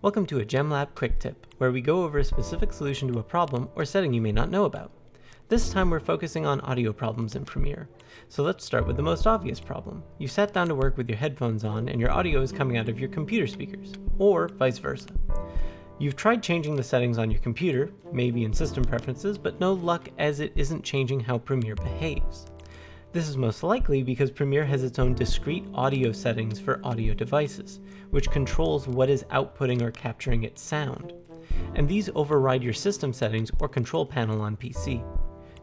Welcome to a GemLab QuickTip, where we go over a specific solution to a problem or setting you may not know about. This time we're focusing on audio problems in Premiere. So let's start with the most obvious problem. You sat down to work with your headphones on and your audio is coming out of your computer speakers, or vice versa. You've tried changing the settings on your computer, maybe in system preferences, but no luck as it isn't changing how Premiere behaves. This is most likely because Premiere has its own discrete audio settings for audio devices, which controls what is outputting or capturing its sound. And these override your system settings or control panel on PC.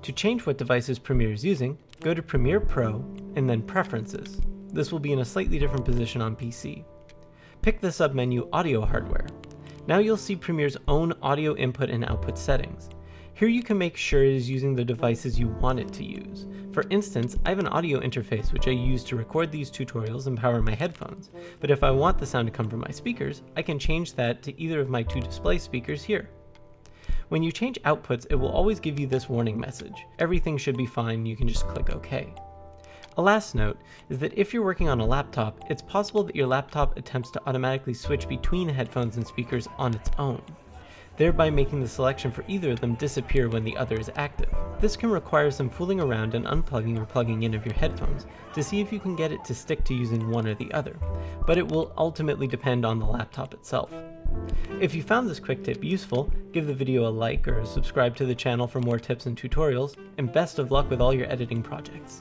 To change what devices Premiere is using, go to Premiere Pro and then Preferences. This will be in a slightly different position on PC. Pick the submenu Audio Hardware. Now you'll see Premiere's own audio input and output settings. Here you can make sure it is using the devices you want it to use. For instance, I have an audio interface which I use to record these tutorials and power my headphones, but if I want the sound to come from my speakers, I can change that to either of my two display speakers here. When you change outputs, it will always give you this warning message. Everything should be fine, you can just click OK. A last note is that if you're working on a laptop, it's possible that your laptop attempts to automatically switch between headphones and speakers on its own, thereby making the selection for either of them disappear when the other is active. This can require some fooling around and unplugging or plugging in of your headphones to see if you can get it to stick to using one or the other, but it will ultimately depend on the laptop itself. If you found this quick tip useful, give the video a like or subscribe to the channel for more tips and tutorials, and best of luck with all your editing projects.